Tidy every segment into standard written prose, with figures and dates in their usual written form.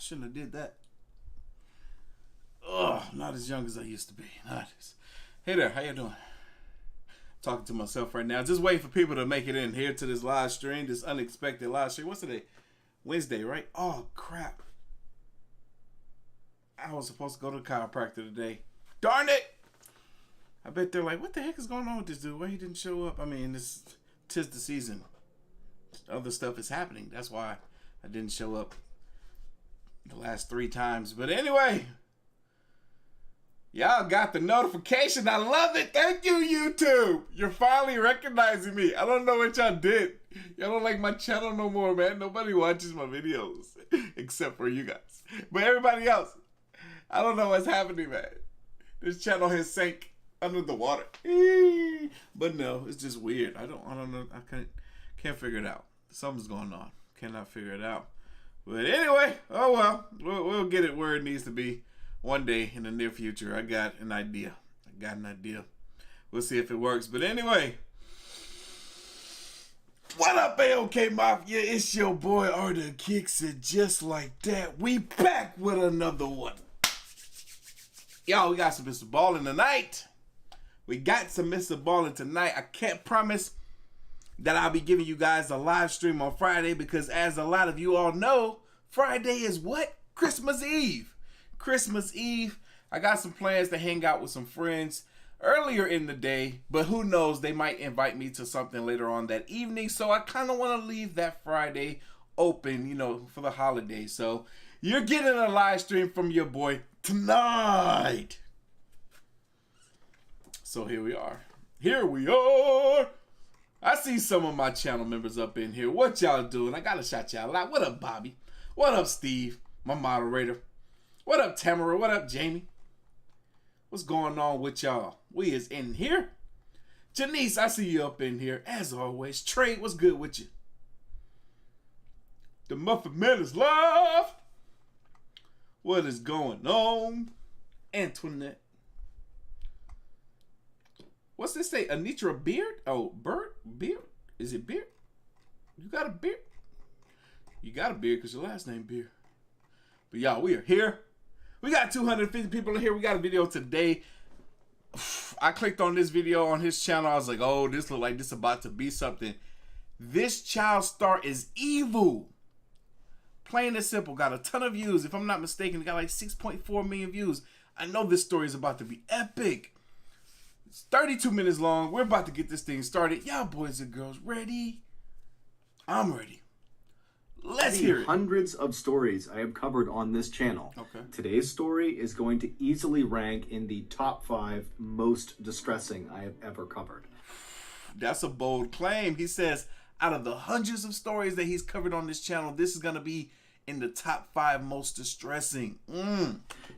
shouldn't have did that. Ugh, not as young as I used to be. Hey there, how you doing? Talking to myself right now. Just waiting for people to make it in here to this live stream, this unexpected live stream. What's today? Wednesday, right? Oh, crap. I was supposed to go to the chiropractor today. Darn it! I bet they're like, what the heck is going on with this dude? Why he didn't show up? I mean, tis the season. Other stuff is happening. That's why I didn't show up the last 3 times. But anyway, y'all got the notification. I love it. Thank you, YouTube. You're finally recognizing me. I don't know what y'all did. Y'all don't like my channel no more, man. Nobody watches my videos except for you guys. But everybody else, I don't know what's happening, man. This channel has sank under the water. But no, it's just weird. I don't know. I can't figure it out. Something's going on. Cannot figure it out. But anyway, oh well. We'll get it where it needs to be one day in the near future. I got an idea. We'll see if it works. But anyway, what up, AOK Mafia? It's your boy Artofkickz, and just like that, we back with another one. Y'all, we got some Mr. Ballin' tonight. I can't promise that I'll be giving you guys a live stream on Friday because, as a lot of you all know, Friday is what? Christmas Eve. I got some plans to hang out with some friends earlier in the day, but who knows, they might invite me to something later on that evening, so I kind of want to leave that Friday open, you know, for the holidays. So you're getting a live stream from your boy tonight. So here we are. I see some of my channel members up in here. What y'all doing? I gotta shout y'all out. What up, Bobby? What up, Steve, my moderator? What up, Tamara? What up, Jamie? What's going on with y'all? We is in here. Janice, I see you up in here. As always, Trey, what's good with you? The Muffin Man is live. What is going on? Antoinette. What's this say? Anitra Beard? Oh, Beard? Is it Beard? You got a beard? You got a beard because your last name Beard. But y'all, we are here. We got 250 people in here. We got a video today. I clicked on this video on his channel. I was like, oh, this look like this about to be something. This child star is evil. Plain and simple. Got a ton of views. If I'm not mistaken, it got like 6.4 million views. I know this story is about to be epic. It's 32 minutes long. We're about to get this thing started. Y'all boys and girls ready? I'm ready. Let's hear it. Hundreds of stories I have covered on this channel. Okay. Today's story is going to easily rank in the top 5 most distressing I have ever covered. That's a bold claim. He says out of the hundreds of stories that he's covered on this channel, this is going to be in the top 5 most distressing.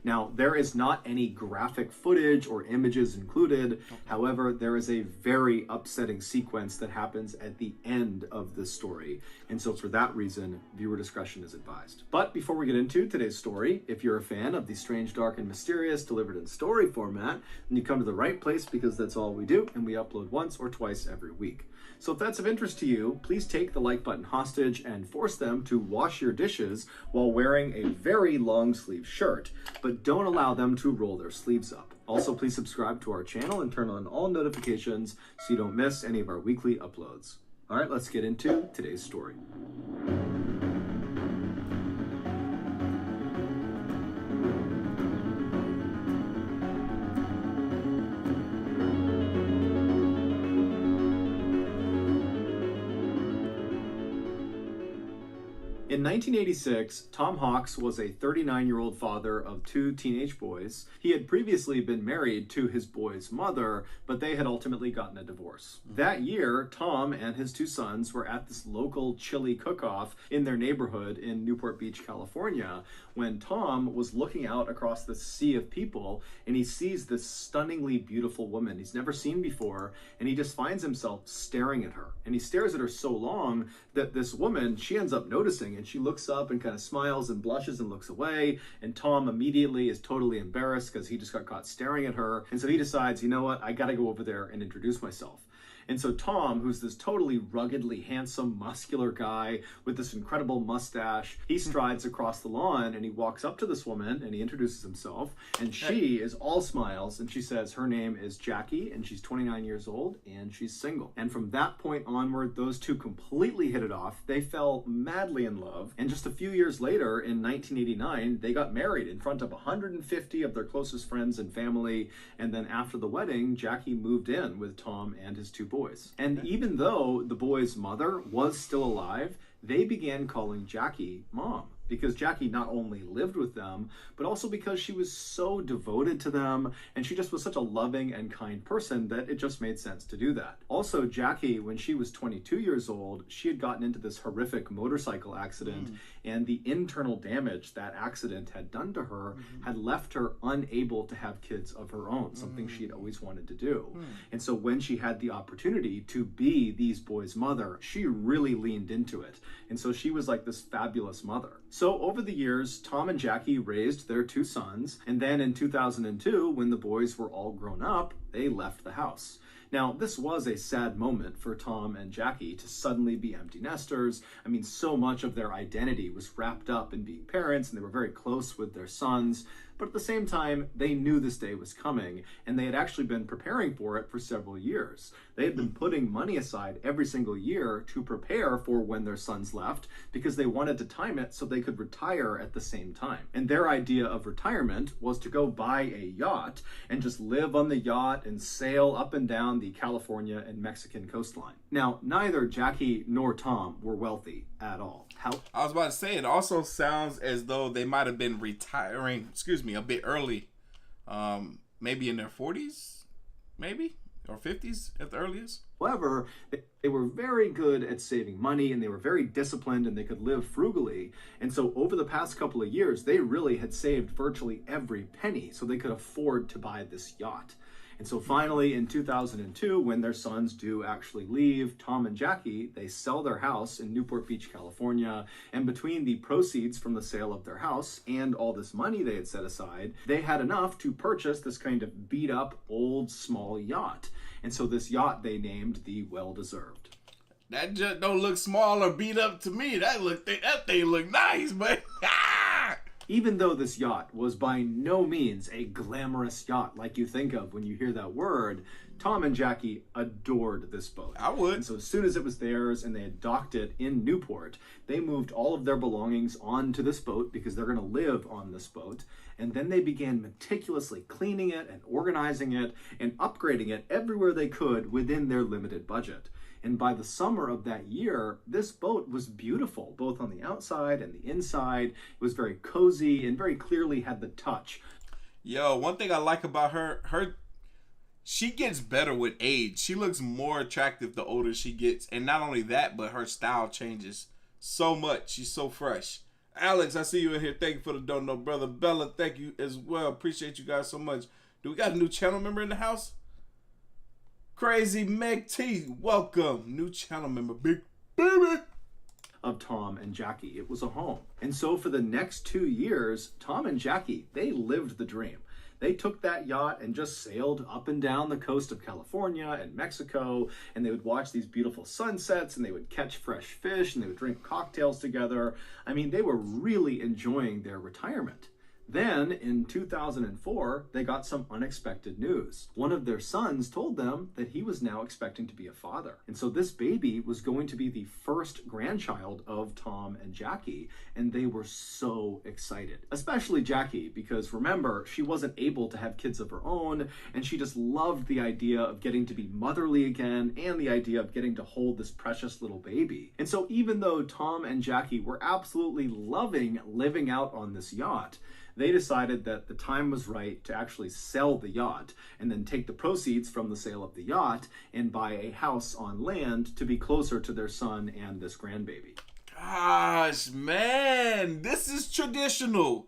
Now, there is not any graphic footage or images included. Okay. However, there is a very upsetting sequence that happens at the end of this story. And so for that reason, viewer discretion is advised. But before we get into today's story, if you're a fan of the strange, dark, and mysterious delivered in story format, then you come to the right place because that's all we do, and we upload once or twice every week. So if that's of interest to you, please take the like button hostage and force them to wash your dishes while wearing a very long sleeve shirt, but don't allow them to roll their sleeves up. Also, please subscribe to our channel and turn on all notifications so you don't miss any of our weekly uploads. All right, let's get into today's story. In 1986, Tom Hawks was a 39-year-old father of 2 teenage boys. He had previously been married to his boys' mother, but they had ultimately gotten a divorce. That year, Tom and his 2 sons were at this local chili cook-off in their neighborhood in Newport Beach, California, when Tom was looking out across the sea of people and he sees this stunningly beautiful woman he's never seen before, and he just finds himself staring at her. And he stares at her so long that this woman, she ends up noticing, and she looks up and kind of smiles and blushes and looks away, and Tom immediately is totally embarrassed because he just got caught staring at her. And so he decides, you know what, I gotta go over there and introduce myself. And so Tom, who's this totally ruggedly handsome, muscular guy with this incredible mustache, he strides across the lawn and he walks up to this woman and he introduces himself. And she is all smiles and she says her name is Jackie and she's 29 years old and she's single. And from that point onward, those two completely hit it off. They fell madly in love. And just a few years later, in 1989, they got married in front of 150 of their closest friends and family. And then after the wedding, Jackie moved in with Tom and his two boys. And even though the boys' mother was still alive, they began calling Jackie Mom, because Jackie not only lived with them, but also because she was so devoted to them, and she just was such a loving and kind person that it just made sense to do that. Also, Jackie, when she was 22 years old, she had gotten into this horrific motorcycle accident, and the internal damage that accident had done to her had left her unable to have kids of her own, something she had always wanted to do. And so when she had the opportunity to be these boys' mother, she really leaned into it. And so she was like this fabulous mother. So over the years, Tom and Jackie raised their two sons, and then in 2002, when the boys were all grown up, they left the house. Now, this was a sad moment for Tom and Jackie to suddenly be empty nesters. I mean, so much of their identity was wrapped up in being parents, and they were very close with their sons. But at the same time, they knew this day was coming, and they had actually been preparing for it for several years. They had been putting money aside every single year to prepare for when their sons left, because they wanted to time it so they could retire at the same time. And their idea of retirement was to go buy a yacht and just live on the yacht and sail up and down the California and Mexican coastline. Now, neither Jackie nor Tom were wealthy at all. I was about to say, it also sounds as though they might have been retiring, a bit early. Maybe in their 40s, maybe, or 50s at the earliest. However, they were very good at saving money and they were very disciplined and they could live frugally. And so over the past couple of years, they really had saved virtually every penny so they could afford to buy this yacht. And so finally in 2002, when their sons do actually leave, Tom and Jackie, they sell their house in Newport Beach, California. And between the proceeds from the sale of their house and all this money they had set aside, they had enough to purchase this kind of beat up old small yacht. And so this yacht they named the Well-Deserved. That just don't look small or beat up to me. That thing look nice, but Even though this yacht was by no means a glamorous yacht like you think of when you hear that word, Tom and Jackie adored this boat. I would. And so as soon as it was theirs and they had docked it in Newport, they moved all of their belongings onto this boat because they're going to live on this boat. And then they began meticulously cleaning it and organizing it and upgrading it everywhere they could within their limited budget. And by the summer of that year, this boat was beautiful, both on the outside and the inside. It was very cozy and very clearly had the touch. Yo, one thing I like about her, she gets better with age. She looks more attractive the older she gets. And not only that, but her style changes so much. She's so fresh. Alex, I see you in here. Thank you for the Don't Know Brother. Bella, thank you as well. Appreciate you guys so much. Do we got a new channel member in the house? Crazy Meg T, welcome. New channel member, big baby. Of Tom and Jackie. It was a home. And so for the next 2 years, Tom and Jackie, they lived the dream. They took that yacht and just sailed up and down the coast of California and Mexico, and they would watch these beautiful sunsets, and they would catch fresh fish, and they would drink cocktails together. I mean, they were really enjoying their retirement. Then, in 2004, they got some unexpected news. One of their sons told them that he was now expecting to be a father. And so this baby was going to be the first grandchild of Tom and Jackie, and they were so excited. Especially Jackie, because remember, she wasn't able to have kids of her own, and she just loved the idea of getting to be motherly again, and the idea of getting to hold this precious little baby. And so even though Tom and Jackie were absolutely loving living out on this yacht, they decided that the time was right to actually sell the yacht and then take the proceeds from the sale of the yacht and buy a house on land to be closer to their son and this grandbaby. Gosh, man, this is traditional.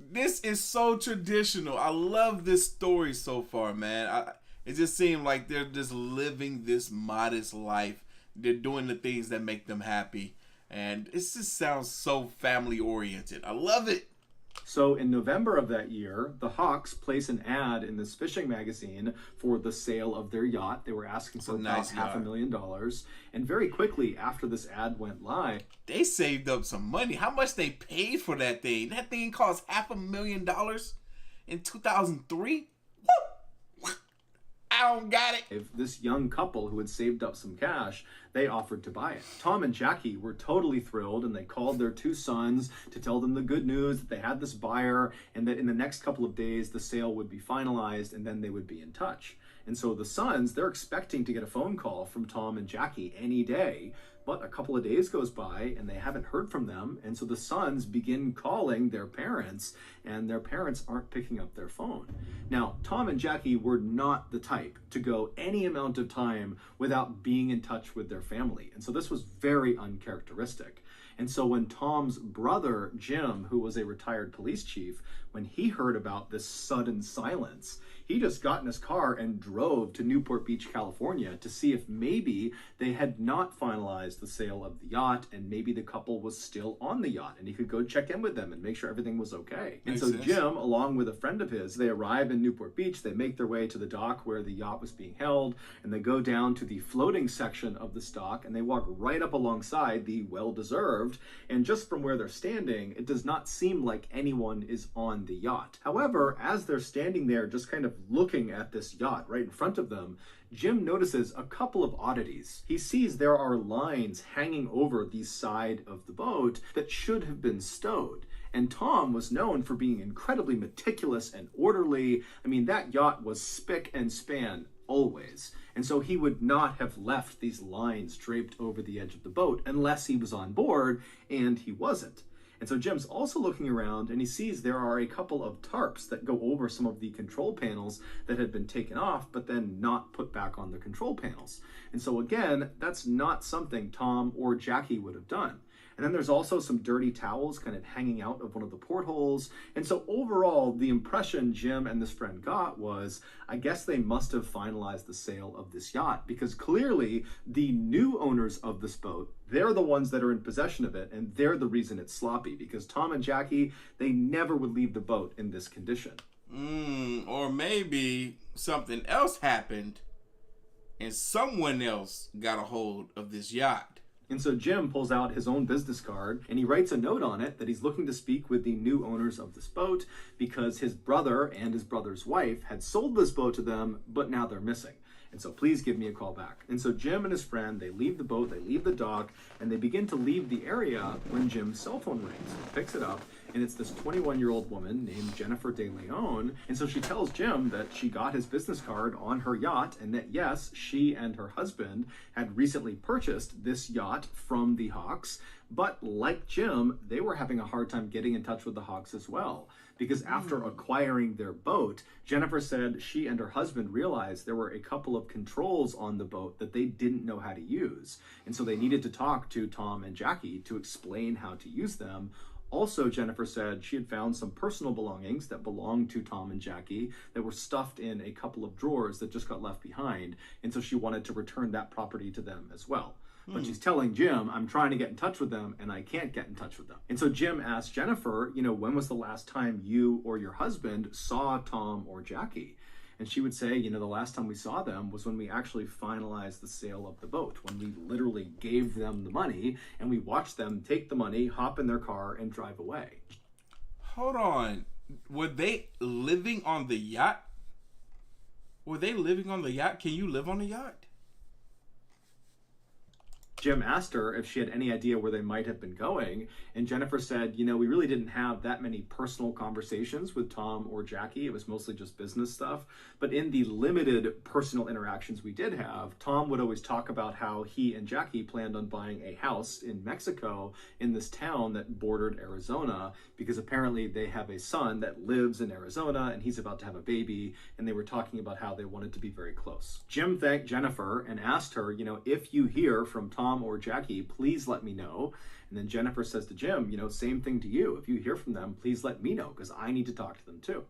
This is so traditional. I love this story so far, man. It just seemed like they're just living this modest life. They're doing the things that make them happy. And it just sounds so family oriented. I love it. So in November of that year, the Hawks place an ad in this fishing magazine for the sale of their yacht. They were asking for about $500,000. And very quickly after this ad went live, they saved up some money. How much they paid for that thing? That thing cost $500,000 in 2003. I don't got it. If this young couple who had saved up some cash, they offered to buy it. Tom and Jackie were totally thrilled, and they called their two sons to tell them the good news that they had this buyer and that in the next couple of days the sale would be finalized and then they would be in touch. And so the sons, they're expecting to get a phone call from Tom and Jackie any day. But a couple of days goes by and they haven't heard from them. And so the sons begin calling their parents, and their parents aren't picking up their phone. Now, Tom and Jackie were not the type to go any amount of time without being in touch with their family. And so this was very uncharacteristic. And so when Tom's brother, Jim, who was a retired police chief, when he heard about this sudden silence, he just got in his car and drove to Newport Beach, California to see if maybe they had not finalized the sale of the yacht and maybe the couple was still on the yacht and he could go check in with them and make sure everything was okay. And so Jim, along with a friend of his, they arrive in Newport Beach, they make their way to the dock where the yacht was being held, and they go down to the floating section of the dock and they walk right up alongside the well-deserved, and just from where they're standing, it does not seem like anyone is on the yacht. However, as they're standing there just kind of looking at this yacht right in front of them, Jim notices a couple of oddities. He sees there are lines hanging over the side of the boat that should have been stowed. And Tom was known for being incredibly meticulous and orderly. I mean, that yacht was spick and span always. And so he would not have left these lines draped over the edge of the boat unless he was on board, and he wasn't. And so Jim's also looking around and he sees there are a couple of tarps that go over some of the control panels that had been taken off, but then not put back on the control panels. And so again, that's not something Tom or Jackie would have done. And then there's also some dirty towels kind of hanging out of one of the portholes. And so overall, the impression Jim and this friend got was, I guess they must have finalized the sale of this yacht, because clearly the new owners of this boat, they're the ones that are in possession of it, and they're the reason it's sloppy, because Tom and Jackie, they never would leave the boat in this condition. Or maybe something else happened and someone else got a hold of this yacht. And so Jim pulls out his own business card and he writes a note on it that he's looking to speak with the new owners of this boat because his brother and his brother's wife had sold this boat to them, but now they're missing. And so please give me a call back. And so Jim and his friend, they leave the boat, they leave the dock, and they begin to leave the area when Jim's cell phone rings. He picks it up, and it's this 21-year-old woman named Jennifer De Leon. And so she tells Jim that she got his business card on her yacht, and that yes, she and her husband had recently purchased this yacht from the Hawks. But like Jim, they were having a hard time getting in touch with the Hawks as well. Because after acquiring their boat, Jennifer said she and her husband realized there were a couple of controls on the boat that they didn't know how to use. And so they needed to talk to Tom and Jackie to explain how to use them. Also, Jennifer said she had found some personal belongings that belonged to Tom and Jackie that were stuffed in a couple of drawers that just got left behind. And so she wanted to return that property to them as well. But she's telling Jim, I'm trying to get in touch with them and I can't get in touch with them. And so Jim asked Jennifer, when was the last time you or your husband saw Tom or Jackie? And she would say, the last time we saw them was when we actually finalized the sale of the boat, when we literally gave them the money and we watched them take the money, hop in their car and drive away. Hold on. Were they living on the yacht? Were they living on the yacht? Can you live on a yacht? Jim asked her if she had any idea where they might have been going, and Jennifer said, we really didn't have that many personal conversations with Tom or Jackie. It was mostly just business stuff. But in the limited personal interactions we did have, Tom would always talk about how he and Jackie planned on buying a house in Mexico in this town that bordered Arizona, because apparently they have a son that lives in Arizona and he's about to have a baby, and they were talking about how they wanted to be very close. Jim thanked Jennifer and asked her, if you hear from Tom or Jackie, please let me know. And then Jennifer says to Jim, same thing to you. If you hear from them, please let me know, because I need to talk to them too.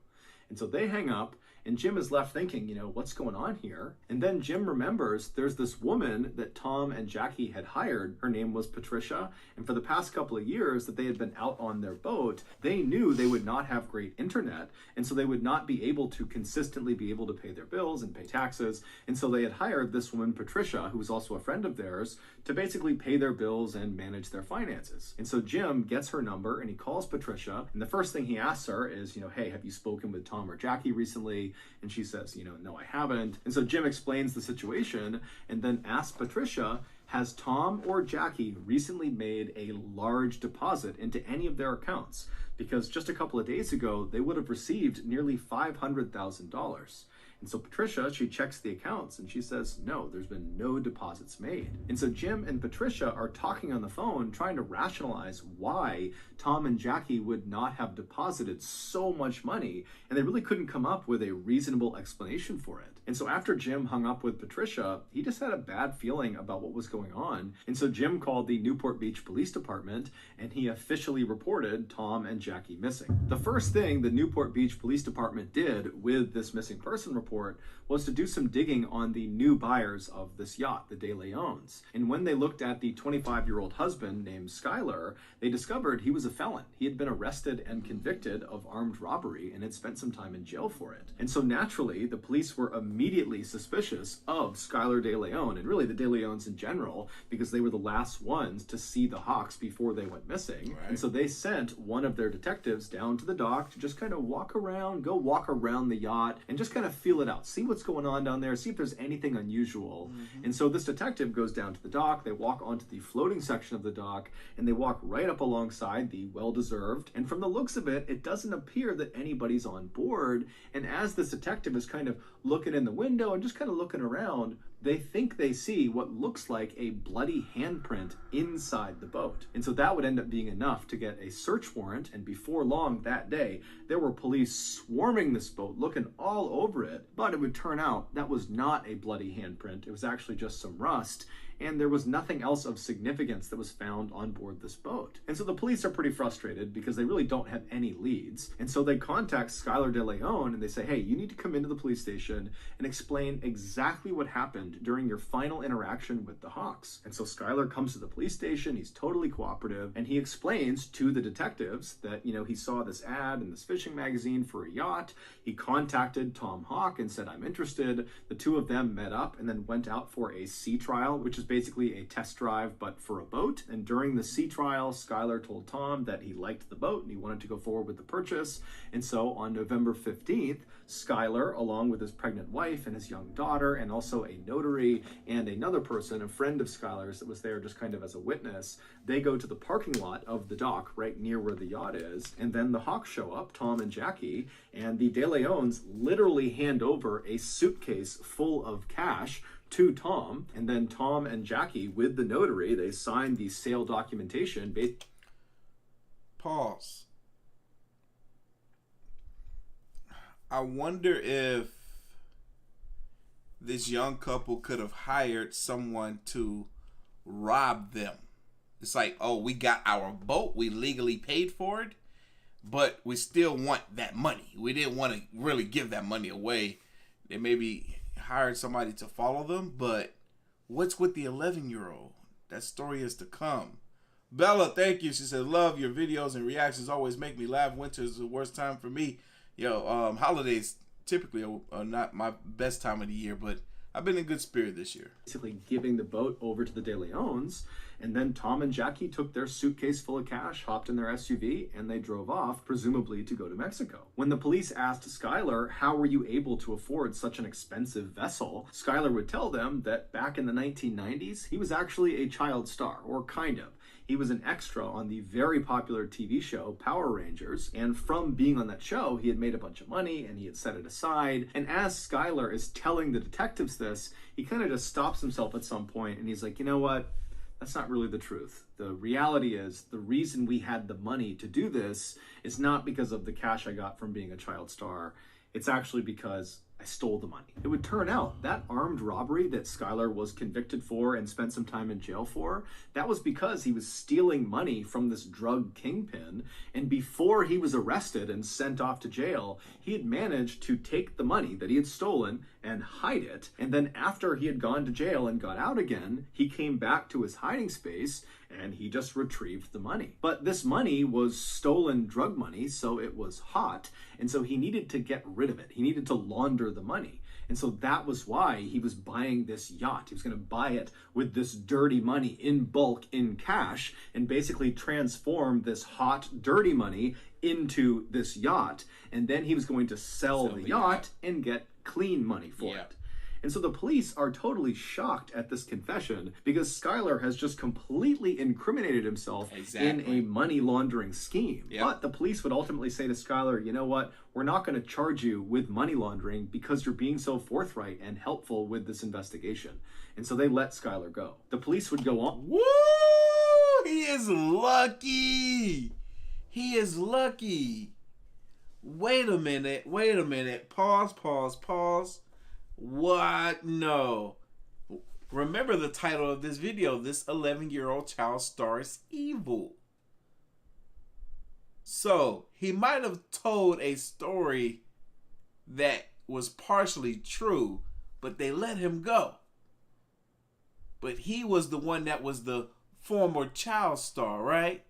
And so they hang up, And Jim is left thinking, what's going on here? And then Jim remembers there's this woman that Tom and Jackie had hired. Her name was Patricia. And for the past couple of years that they had been out on their boat, they knew they would not have great internet. And so they would not be able to consistently be able to pay their bills and pay taxes. And so they had hired this woman, Patricia, who was also a friend of theirs, to basically pay their bills and manage their finances. And so Jim gets her number and he calls Patricia. And the first thing he asks her is, hey, have you spoken with Tom or Jackie recently? And she says, no, I haven't. And so Jim explains the situation and then asks Patricia, has Tom or Jackie recently made a large deposit into any of their accounts? Because just a couple of days ago, they would have received nearly $500,000. And so Patricia, she checks the accounts and she says, no, there's been no deposits made. And so Jim and Patricia are talking on the phone, trying to rationalize why Tom and Jackie would not have deposited so much money. And they really couldn't come up with a reasonable explanation for it. And so after Jim hung up with Patricia, he just had a bad feeling about what was going on. And so Jim called the Newport Beach Police Department and he officially reported Tom and Jackie missing. The first thing the Newport Beach Police Department did with this missing person report was to do some digging on the new buyers of this yacht, the De Leons. And when they looked at the 25-year-old husband named Skyler, they discovered he was a felon. He had been arrested and convicted of armed robbery and had spent some time in jail for it. And so naturally, the police were immediately suspicious of Skyler De Leon, and really the De Leons in general, because they were the last ones to see the Hawks before they went missing. Right. And so they sent one of their detectives down to the dock to just kind of walk around the yacht and just kind of feel it out, see what's going on down there, see if there's anything unusual. And so this detective goes down to the dock, they walk onto the floating section of the dock, and they walk right up alongside the well-deserved. And from the looks of it, it doesn't appear that anybody's on board. And as this detective is kind of looking in the window and just kind of looking around, they think they see what looks like a bloody handprint inside the boat. And so that would end up being enough to get a search warrant. And before long that day, there were police swarming this boat, looking all over it. But it would turn out that was not a bloody handprint. It was actually just some rust. And there was nothing else of significance that was found on board this boat. And so the police are pretty frustrated because they really don't have any leads. And so they contact Skyler De Leon and they say, hey, you need to come into the police station and explain exactly what happened during your final interaction with the Hawks. And so Skyler comes to the police station, he's totally cooperative, and he explains to the detectives that, he saw this ad in this fishing magazine for a yacht. He contacted Tom Hawk and said, I'm interested. The two of them met up and then went out for a sea trial, which is basically a test drive, but for a boat. And during the sea trial, Skyler told Tom that he liked the boat and he wanted to go forward with the purchase. And so on November 15th, Skyler, along with his pregnant wife and his young daughter, and also a notary and another person, a friend of Skyler's that was there just kind of as a witness, they go to the parking lot of the dock right near where the yacht is. And then the Hawks show up, Tom and Jackie, and the De Leons literally hand over a suitcase full of cash to Tom, and then Tom and Jackie, with the notary, they signed the sale documentation. Pause. I wonder if this young couple could have hired someone to rob them. It's like, oh, we got our boat, we legally paid for it, but we still want that money. We didn't want to really give that money away. They maybe hired somebody to follow them, but what's with the 11-year-old? That story is to come. Bella, thank you. She said, love your videos and reactions. Always make me laugh. Winter is the worst time for me. Holidays typically are not my best time of the year, but I've been in good spirit this year. Basically giving the boat over to the De Leons, and then Tom and Jackie took their suitcase full of cash, hopped in their SUV, and they drove off, presumably to go to Mexico. When the police asked Skyler, how were you able to afford such an expensive vessel? Skyler would tell them that back in the 1990s, he was actually a child star, or kind of. He was an extra on the very popular TV show Power Rangers, and from being on that show, he had made a bunch of money and he had set it aside. And as Skyler is telling the detectives this, he kind of just stops himself at some point and he's like, you know what? That's not really the truth. The reality is the reason we had the money to do this is not because of the cash I got from being a child star. It's actually because I stole the money. It would turn out that armed robbery that Skyler was convicted for and spent some time in jail for, that was because he was stealing money from this drug kingpin, and before he was arrested and sent off to jail, he had managed to take the money that he had stolen and hide it, and then after he had gone to jail and got out again, he came back to his hiding space and he just retrieved the money. But this money was stolen drug money, so it was hot, and so he needed to get rid of it. He needed to launder the money. And so that was why he was buying this yacht. He was going to buy it with this dirty money in bulk, in cash, and basically transform this hot, dirty money into this yacht. And then he was going to sell the yacht and get clean money for it. And so the police are totally shocked at this confession because Skyler has just completely incriminated himself in a money laundering scheme. But the police would ultimately say to Skyler, you know what, we're not going to charge you with money laundering because you're being so forthright and helpful with this investigation. And so they let Skyler go. The police would go on. Woo! He is lucky. He is lucky. Wait a minute. Pause. What? No. Remember the title of this video. This 11-year-old child stars evil. So, he might have told a story that was partially true, but they let him go. But he was the one that was the former child star, right?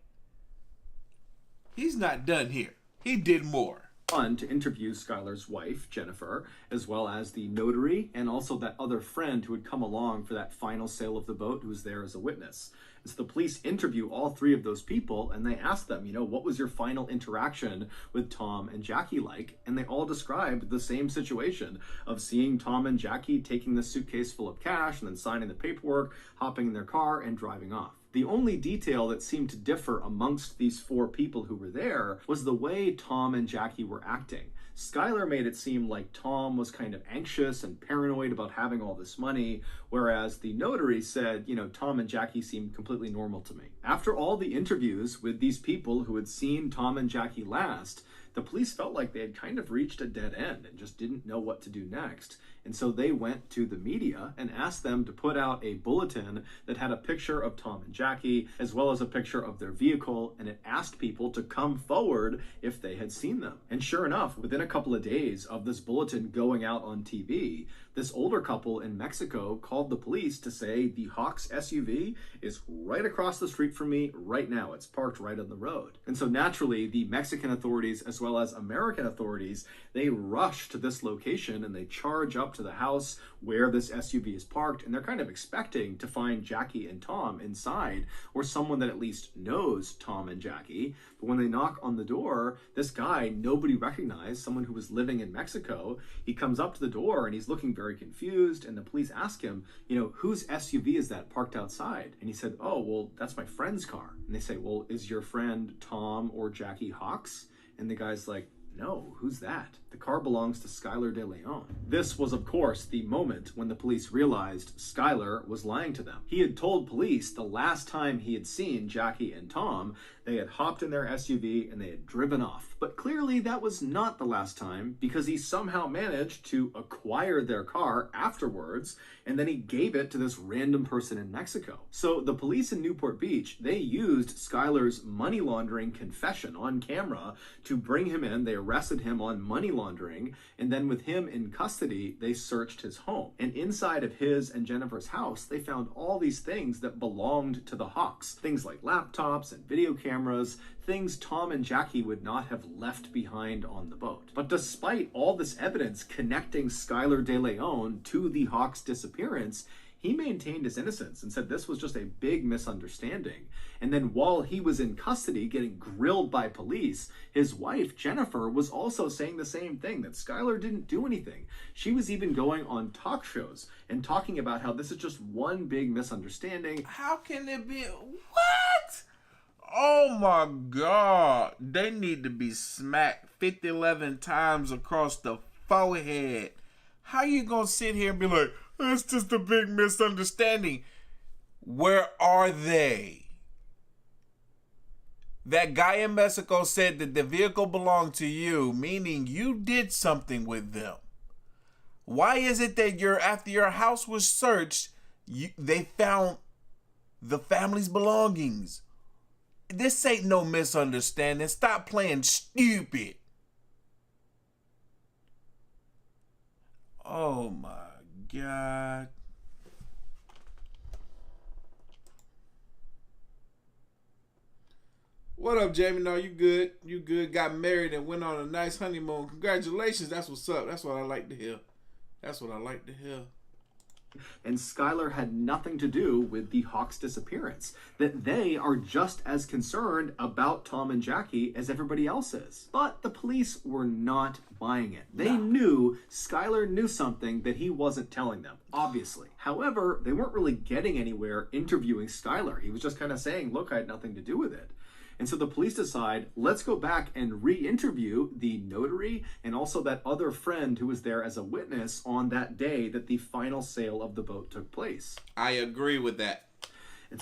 He's not done here. He did more. On to interview Skyler's wife, Jennifer, as well as the notary and also that other friend who had come along for that final sale of the boat who was there as a witness. And so the police interview all three of those people and they ask them, what was your final interaction with Tom and Jackie like? And they all described the same situation of seeing Tom and Jackie taking the suitcase full of cash and then signing the paperwork, hopping in their car and driving off. The only detail that seemed to differ amongst these four people who were there was the way Tom and Jackie were acting. Skyler made it seem like Tom was kind of anxious and paranoid about having all this money, whereas the notary said, Tom and Jackie seemed completely normal to me. After all the interviews with these people who had seen Tom and Jackie last, the police felt like they had kind of reached a dead end and just didn't know what to do next. And so they went to the media and asked them to put out a bulletin that had a picture of Tom and Jackie, as well as a picture of their vehicle, and it asked people to come forward if they had seen them. And sure enough, within a couple of days of this bulletin going out on TV, this older couple in Mexico called the police to say the Hawks SUV is right across the street from me right now. It's parked right on the road. And so naturally, the Mexican authorities, as well as American authorities, they rush to this location and they charge up to the house where this SUV is parked, and they're kind of expecting to find Jackie and Tom inside, or someone that at least knows Tom and Jackie. But when they knock on the door, this guy nobody recognized, someone who was living in Mexico, he comes up to the door and he's looking very confused, and the police ask him, whose SUV is that parked outside? And he said, oh, well, that's my friend's car. And they say, well, is your friend Tom or Jackie Hawks? And the guy's like, no, who's that? The car belongs to Skyler De Leon. This was, of course, the moment when the police realized Skyler was lying to them. He had told police the last time he had seen Jackie and Tom, they had hopped in their SUV and they had driven off. But clearly that was not the last time, because he somehow managed to acquire their car afterwards, and then he gave it to this random person in Mexico. So the police in Newport Beach, they used Skyler's money laundering confession on camera to bring him in. They arrested him on money laundering, and then with him in custody, they searched his home. And inside of his and Jennifer's house, they found all these things that belonged to the Hawks. Things like laptops and video cameras, things Tom and Jackie would not have left behind on the boat. But despite all this evidence connecting Skyler De Leon to the Hawks' disappearance, he maintained his innocence and said this was just a big misunderstanding. And then while he was in custody getting grilled by police, his wife, Jennifer, was also saying the same thing, that Skyler didn't do anything. She was even going on talk shows and talking about how this is just one big misunderstanding. How can it be? What? Oh my God. They need to be smacked 50-11 times across the forehead. How you gonna sit here and be like, it's just a big misunderstanding? Where are they? That guy in Mexico said that the vehicle belonged to you, meaning you did something with them. Why is it that after your house was searched, they found the family's belongings? This ain't no misunderstanding. Stop playing stupid. Oh my God. What up, Jamie? No, you good. You good. Got married and went on a nice honeymoon. Congratulations. That's what's up. That's what I like to hear. That's what I like to hear. And Skyler had nothing to do with the Hawks' disappearance. That they are just as concerned about Tom and Jackie as everybody else is. But the police were not buying it. They knew Skyler knew something that he wasn't telling them, obviously. However, they weren't really getting anywhere interviewing Skyler. He was just kind of saying, look, I had nothing to do with it. And so the police decide, let's go back and re-interview the notary and also that other friend who was there as a witness on that day that the final sale of the boat took place. I agree with that.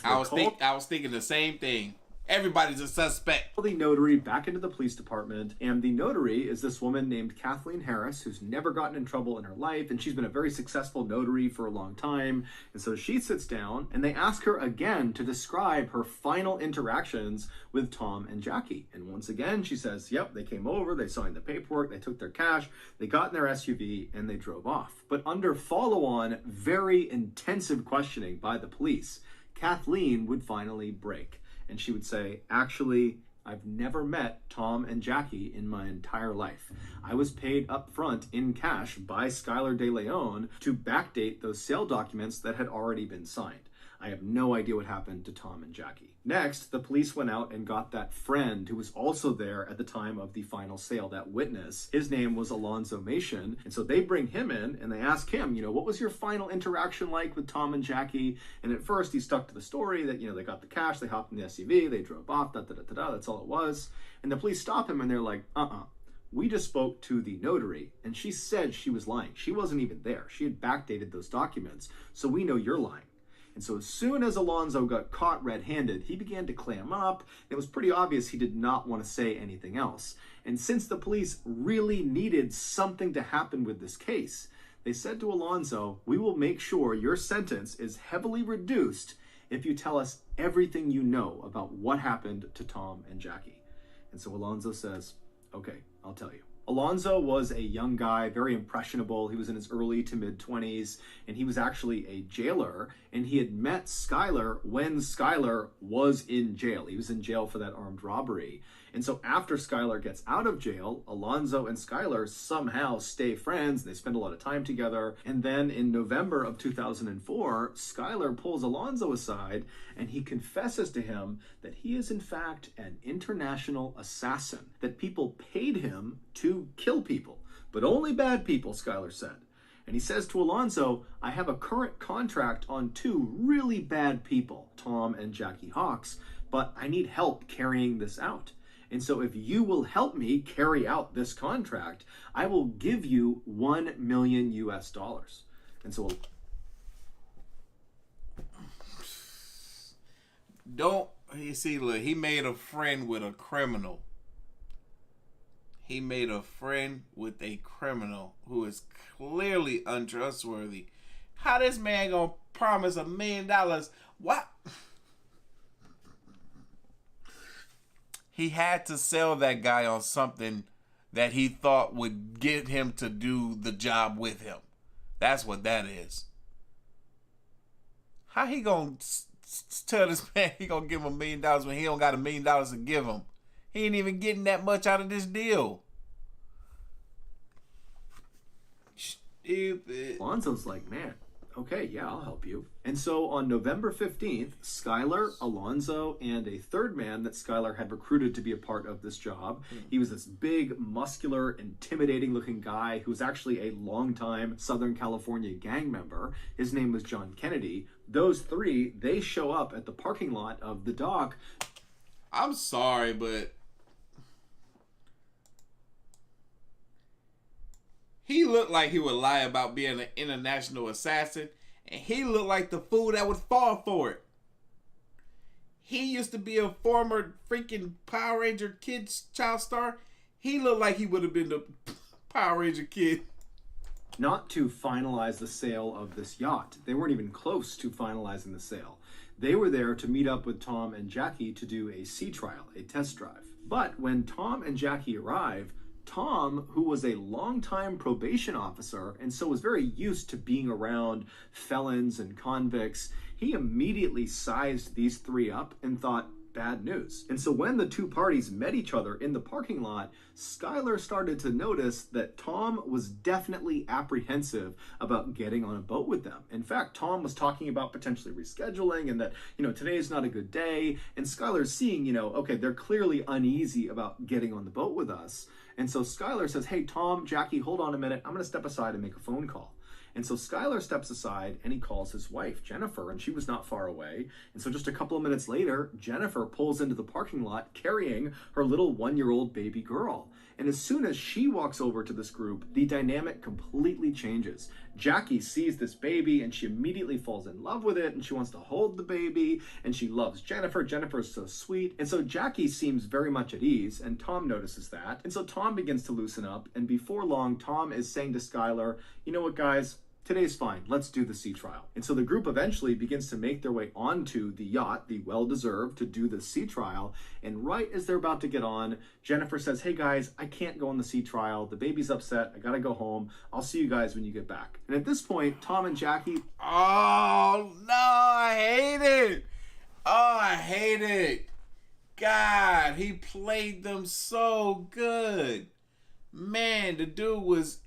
I was thinking the same thing. Everybody's a suspect. The notary back into the police department, and the notary is this woman named Kathleen Harris, who's never gotten in trouble in her life, and she's been a very successful notary for a long time. And so she sits down, and they ask her again to describe her final interactions with Tom and Jackie. And once again, she says, yep, they came over, they signed the paperwork, they took their cash, they got in their SUV, and they drove off. But under follow-on, very intensive questioning by the police, Kathleen would finally break. And she would say, actually, I've never met Tom and Jackie in my entire life. I was paid up front in cash by Skyler De Leon to backdate those sale documents that had already been signed. I have no idea what happened to Tom and Jackie. Next, the police went out and got that friend who was also there at the time of the final sale, that witness. His name was Alonso Mason. And so they bring him in and they ask him, what was your final interaction like with Tom and Jackie? And at first he stuck to the story that, they got the cash, they hopped in the SUV, they drove off, that's all it was. And the police stop him and they're like, we just spoke to the notary and she said she was lying. She wasn't even there. She had backdated those documents. So we know you're lying. And so as soon as Alonso got caught red-handed, he began to clam up. It was pretty obvious he did not want to say anything else. And since the police really needed something to happen with this case, they said to Alonso, we will make sure your sentence is heavily reduced if you tell us everything you know about what happened to Tom and Jackie. And so Alonso says, okay, I'll tell you. Alonso was a young guy, very impressionable. He was in his early to mid-20s, and he was actually a jailer, and he had met Skyler when Skyler was in jail. He was in jail for that armed robbery. And so after Skyler gets out of jail, Alonso and Skyler somehow stay friends. They spend a lot of time together. And then in November of 2004, Skyler pulls Alonso aside and he confesses to him that he is in fact an international assassin, that people paid him to kill people, but only bad people, Skyler said. And he says to Alonso, I have a current contract on two really bad people, Tom and Jackie Hawks, but I need help carrying this out. And so if you will help me carry out this contract, I will give you $1 million US. And so look, he made a friend with a criminal. He made a friend with a criminal who is clearly untrustworthy. How this man gonna promise $1 million? What? He had to sell that guy on something that he thought would get him to do the job with him. That's what that is. How he gonna tell this man he gonna give him $1 million when he don't got $1 million to give him? He ain't even getting that much out of this deal. Stupid. Alonso's like, man, okay, yeah, I'll help you. And so on November 15th, Skyler, Alonso, and a third man that Skyler had recruited to be a part of this job. He was this big, muscular, intimidating-looking guy who was actually a longtime Southern California gang member. His name was John Kennedy. Those three, they show up at the parking lot of the dock. I'm sorry, but he looked like he would lie about being an international assassin, and he looked like the fool that would fall for it. He used to be a former freaking Power Ranger Kid child star. He looked like he would have been the Power Ranger Kid. not to finalize the sale of this yacht. They weren't even close to finalizing the sale. They were there to meet up with Tom and Jackie to do a sea trial, a test drive. But when Tom and Jackie arrive, Tom, who was a longtime probation officer and so was very used to being around felons and convicts, he immediately sized these three up and thought, bad news. And so when the two parties met each other in the parking lot, Skyler started to notice that Tom was definitely apprehensive about getting on a boat with them. In fact, Tom was talking about potentially rescheduling and that, today is not a good day. And Skyler's seeing, okay, they're clearly uneasy about getting on the boat with us. And so Skyler says, hey, Tom, Jackie, hold on a minute. I'm going to step aside and make a phone call. And so Skyler steps aside and he calls his wife, Jennifer, and she was not far away. And so just a couple of minutes later, Jennifer pulls into the parking lot carrying her little 1-year-old baby girl. And as soon as she walks over to this group, the dynamic completely changes. Jackie sees this baby and she immediately falls in love with it and she wants to hold the baby and she loves Jennifer. Jennifer's so sweet. And so Jackie seems very much at ease and Tom notices that. And so Tom begins to loosen up, and before long, Tom is saying to Skyler, you know what, guys? Today's fine. Let's do the sea trial. And so the group eventually begins to make their way onto the yacht, the well-deserved, to do the sea trial. And right as they're about to get on, Jennifer says, hey guys, I can't go on the sea trial. The baby's upset. I gotta go home. I'll see you guys when you get back. And at this point, Tom and Jackie... Oh, no, I hate it. Oh, I hate it. God, he played them so good. Man, the dude was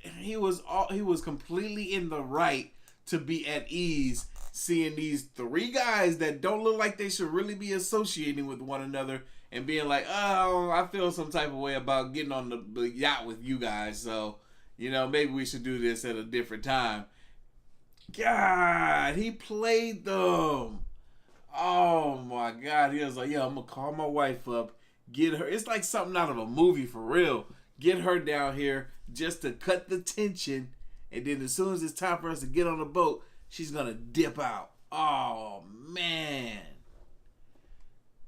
completely in the right to be at ease seeing these three guys that don't look like they should really be associating with one another and being like, oh, I feel some type of way about getting on the yacht with you guys, so maybe we should do this at a different time. God, he played them. Oh my God, he was like, yeah, I'm gonna call my wife up, get her. It's like something out of a movie for real. Get her down here just to cut the tension. And then as soon as it's time for us to get on the boat, she's going to dip out. Oh, man.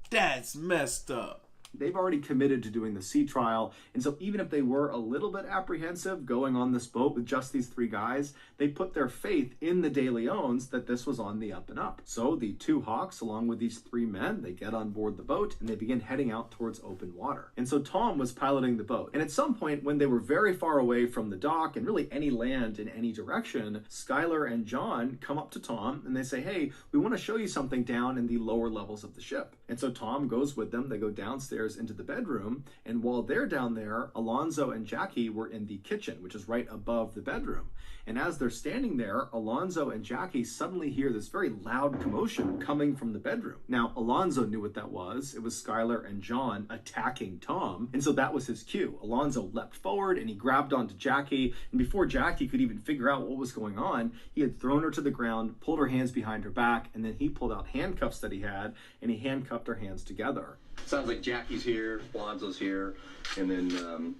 That's messed up. They've already committed to doing the sea trial, and so even if they were a little bit apprehensive going on this boat with just these three guys, they put their faith in the De Leons that this was on the up and up. So the two Hawks, along with these three men, they get on board the boat and they begin heading out towards open water. And so Tom was piloting the boat. And at some point when they were very far away from the dock and really any land in any direction, Skyler and John come up to Tom and they say, hey, we want to show you something down in the lower levels of the ship. And so Tom goes with them. They go downstairs into the bedroom, and while they're down there, Alonso and Jackie were in the kitchen, which is right above the bedroom. And as they're standing there, Alonso and Jackie suddenly hear this very loud commotion coming from the bedroom. Now, Alonso knew what that was. It was Skyler and John attacking Tom, and so that was his cue. Alonso leapt forward and he grabbed onto Jackie, and before Jackie could even figure out what was going on, he had thrown her to the ground, pulled her hands behind her back, and then he pulled out handcuffs that he had, and he handcuffed her hands together. Sounds like Jackie's here, Alonso's here, and then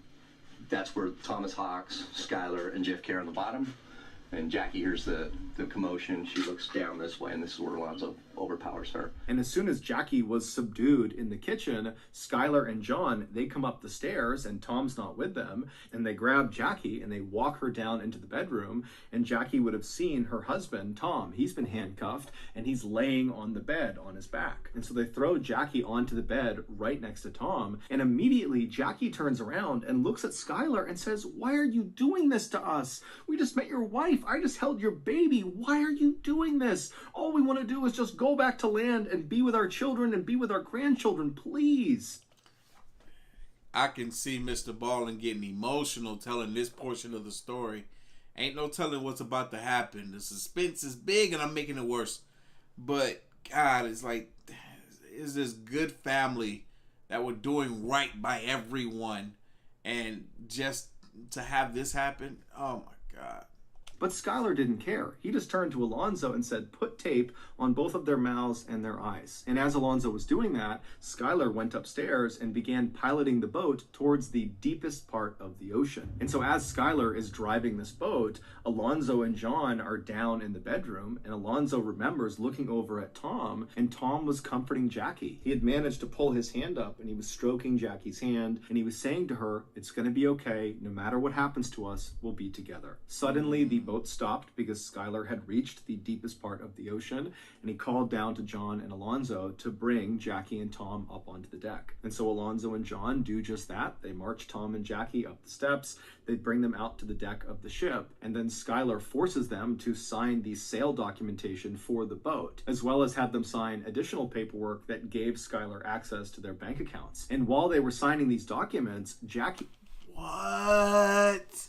that's where Thomas Hawks, Skyler, and JFK are on the bottom. And Jackie hears the commotion. She looks down this way, and this is where Alonso overpowers her. And as soon as Jackie was subdued in the kitchen, Skyler and John, they come up the stairs, and Tom's not with them, and they grab Jackie, and they walk her down into the bedroom, and Jackie would have seen her husband, Tom. He's been handcuffed, and he's laying on the bed on his back. And so they throw Jackie onto the bed right next to Tom, and immediately Jackie turns around and looks at Skyler and says, why are you doing this to us? We just met your wife. I just held your baby. Why are you doing this? All we want to do is just go back to land and be with our children and be with our grandchildren, please. I can see Mr. Ballin getting emotional telling this portion of the story. Ain't no telling what's about to happen. The suspense is big and I'm making it worse. But God, it's like, it's this good family that were doing right by everyone. And just to have this happen, oh my God. But Skyler didn't care. He just turned to Alonso and said, put tape on both of their mouths and their eyes. And as Alonso was doing that, Skyler went upstairs and began piloting the boat towards the deepest part of the ocean. And so as Skyler is driving this boat, Alonso and John are down in the bedroom, and Alonso remembers looking over at Tom, and Tom was comforting Jackie. He had managed to pull his hand up, and he was stroking Jackie's hand, and he was saying to her, it's going to be okay. No matter what happens to us, we'll be together. Suddenly, the boat stopped because Skyler had reached the deepest part of the ocean, and he called down to John and Alonso to bring Jackie and Tom up onto the deck. And so Alonso and John do just that. They march Tom and Jackie up the steps. They bring them out to the deck of the ship, and then Skyler forces them to sign the sale documentation for the boat, as well as have them sign additional paperwork that gave Skyler access to their bank accounts. And while they were signing these documents, Jackie... What?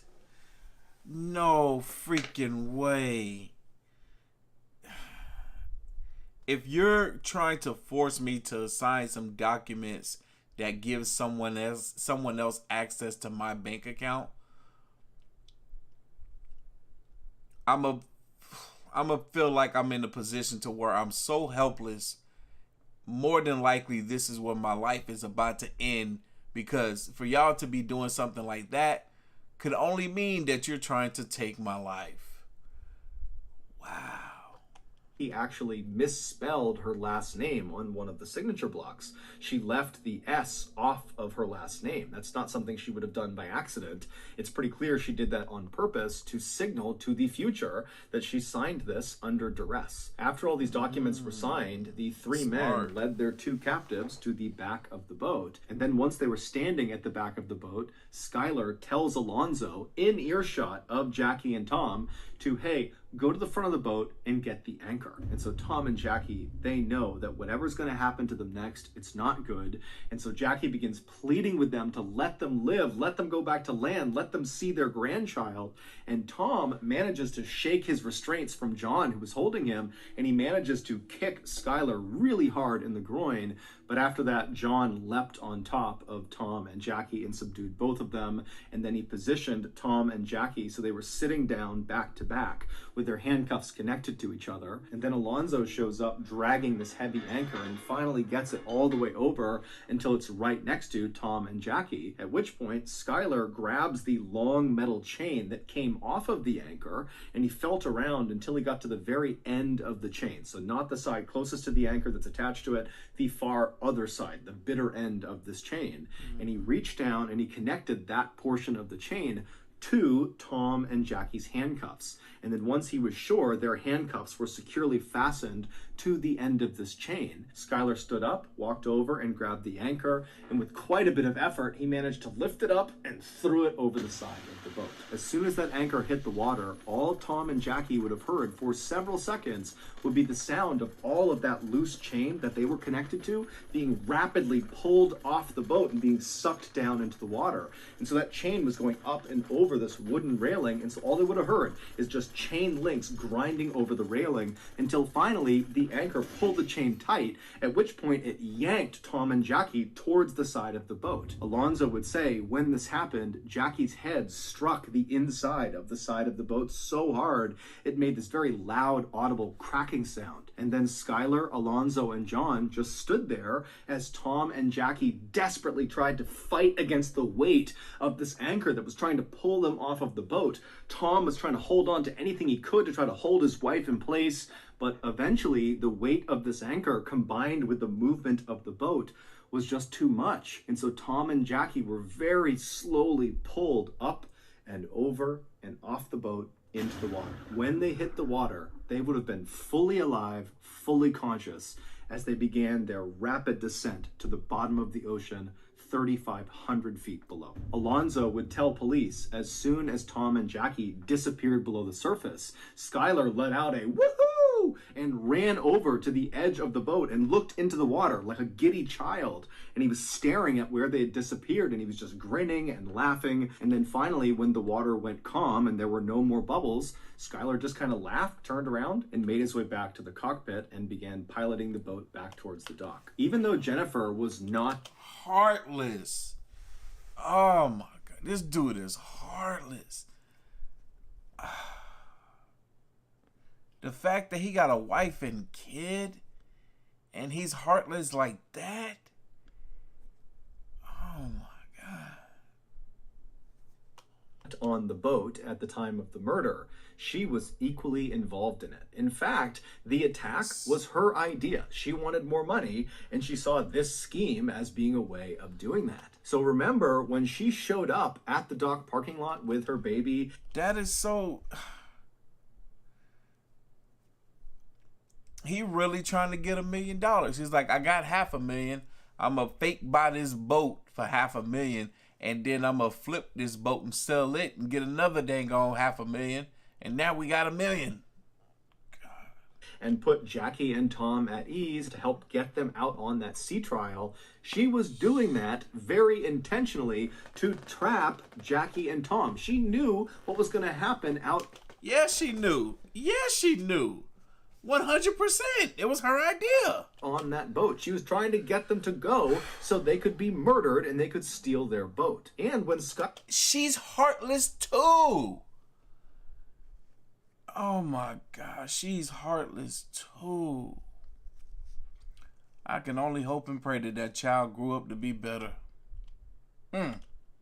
No freaking way. If you're trying to force me to sign some documents that gives someone else access to my bank account, I'm a feel like I'm in a position to where I'm so helpless. More than likely, this is where my life is about to end, because for y'all to be doing something like that could only mean that you're trying to take my life. Wow. He actually misspelled her last name on one of the signature blocks. She left the S off of her last name. That's not something she would have done by accident. It's pretty clear she did that on purpose to signal to the future that she signed this under duress. After all these documents were signed, the three men led their two captives to the back of the boat. And then once they were standing at the back of the boat, Skyler tells Alonso, in earshot of Jackie and Tom, to, hey, go to the front of the boat and get the anchor. And so Tom and Jackie, they know that whatever's going to happen to them next, it's not good. And so Jackie begins pleading with them to let them live, let them go back to land, let them see their grandchild. And Tom manages to shake his restraints from John, who was holding him, and he manages to kick Skyler really hard in the groin. But after that, John leapt on top of Tom and Jackie and subdued both of them. And then he positioned Tom and Jackie so they were sitting down back to back with their handcuffs connected to each other. And then Alonso shows up dragging this heavy anchor and finally gets it all the way over until it's right next to Tom and Jackie, at which point Skyler grabs the long metal chain that came off of the anchor, and he felt around until he got to the very end of the chain. So not the side closest to the anchor that's attached to it, the far other side, the bitter end of this chain. And he reached down and he connected that portion of the chain to Tom and Jackie's handcuffs. And then once he was sure their handcuffs were securely fastened to the end of this chain, Skyler stood up, walked over and grabbed the anchor, and with quite a bit of effort, he managed to lift it up and threw it over the side of the boat. As soon as that anchor hit the water, all Tom and Jackie would have heard for several seconds would be the sound of all of that loose chain that they were connected to being rapidly pulled off the boat and being sucked down into the water. And so that chain was going up and over this wooden railing, and so all they would have heard is just chain links grinding over the railing until finally the anchor pulled the chain tight, at which point it yanked Tom and Jackie towards the side of the boat. Alonso would say when this happened, Jackie's head struck the inside of the boat so hard it made this very loud, audible cracking sound. And then Skyler, Alonso, and John just stood there as Tom and Jackie desperately tried to fight against the weight of this anchor that was trying to pull them off of the boat. Tom was trying to hold on to anything he could to try to hold his wife in place, but eventually the weight of this anchor combined with the movement of the boat was just too much. And so Tom and Jackie were very slowly pulled up and over and off the boat into the water. When they hit the water, they would have been fully alive, fully conscious, as they began their rapid descent to the bottom of the ocean, 3,500 feet below. Alonso would tell police as soon as Tom and Jackie disappeared below the surface, Skyler let out a woohoo and ran over to the edge of the boat and looked into the water like a giddy child. And he was staring at where they had disappeared, and he was just grinning and laughing. And then finally, when the water went calm and there were no more bubbles, Skyler just kind of laughed, turned around, and made his way back to the cockpit and began piloting the boat back towards the dock. Even though Jennifer was not heartless. Oh my God, this dude is heartless. The fact that he got a wife and kid and he's heartless like that. Oh my God. On the boat at the time of the murder, she was equally involved in it. In fact, the attack was her idea. She wanted more money, and she saw this scheme as being a way of doing that. So remember when she showed up at the dock parking lot with her baby? That is so... He really trying to get $1 million. He's like, I got $500,000. I'm going to fake buy this boat for $500,000. And then I'm going to flip this boat and sell it and get another dang on $500,000. And now we got $1 million. And put Jackie and Tom at ease to help get them out on that sea trial. She was doing that very intentionally to trap Jackie and Tom. She knew what was going to happen out. Yeah, she knew. 100%. It was her idea. On that boat. She was trying to get them to go so they could be murdered and they could steal their boat. And when she's heartless too. Oh my gosh, she's heartless too. I can only hope and pray that that child grew up to be better.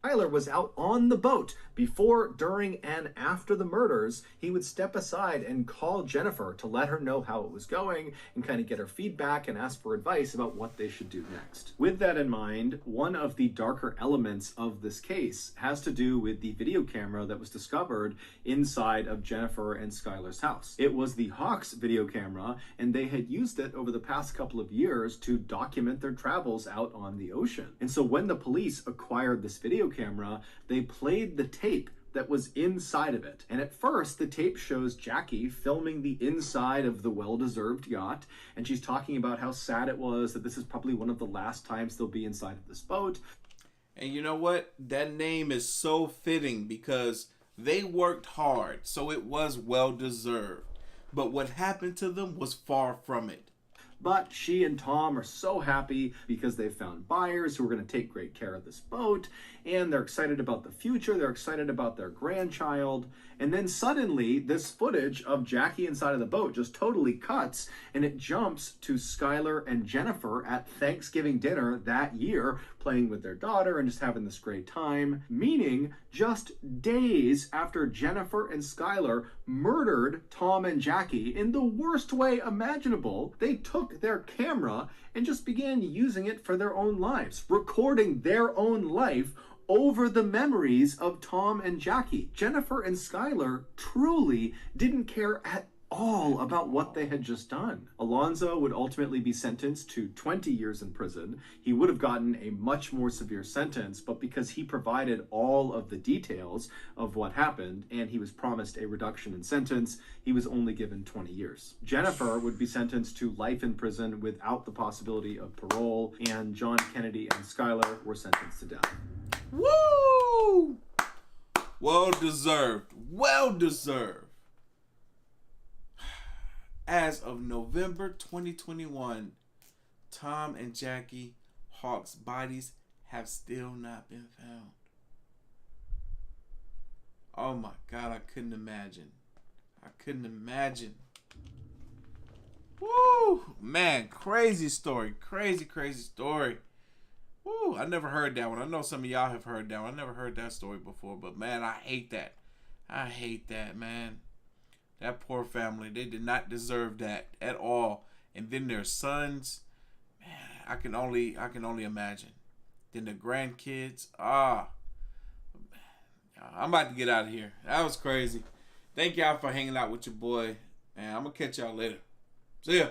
Skyler was out on the boat before, during, and after the murders, he would step aside and call Jennifer to let her know how it was going and kind of get her feedback and ask for advice about what they should do next. With that in mind, one of the darker elements of this case has to do with the video camera that was discovered inside of Jennifer and Skyler's house. It was the Hawks video camera, and they had used it over the past couple of years to document their travels out on the ocean. And so when the police acquired this video camera, they played the tape that was inside of it. And at first, the tape shows Jackie filming the inside of the well-deserved yacht, and she's talking about how sad it was that this is probably one of the last times they'll be inside of this boat. And you know what? That name is so fitting because they worked hard, so it was well-deserved. But what happened to them was far from it. But she and Tom are so happy because they found buyers who are going to take great care of this boat, and they're excited about the future, they're excited about their grandchild, and then suddenly this footage of Jackie inside of the boat just totally cuts, and it jumps to Skyler and Jennifer at Thanksgiving dinner that year, playing with their daughter and just having this great time, meaning just days after Jennifer and Skyler murdered Tom and Jackie in the worst way imaginable, they took their camera and just began using it for their own lives, recording their own life over the memories of Tom and Jackie. Jennifer and Skyler truly didn't care at all about what they had just done. Alonso would ultimately be sentenced to 20 years in prison. He would have gotten a much more severe sentence, but because he provided all of the details of what happened and he was promised a reduction in sentence, he was only given 20 years. Jennifer would be sentenced to life in prison without the possibility of parole, and John Kennedy and Skyler were sentenced to death. Woo! Well deserved. Well deserved. As of November 2021, Tom and Jackie Hawks' bodies have still not been found. Oh my God, I couldn't imagine. Woo! Man, crazy story. Crazy story. Woo! I never heard that one. I know some of y'all have heard that one. I never heard that story before, but man, I hate that. I hate that, man. That poor family, they did not deserve that at all. And then their sons, man, I can only imagine. Then the grandkids, I'm about to get out of here. That was crazy. Thank y'all for hanging out with your boy, and I'm gonna catch y'all later. See ya.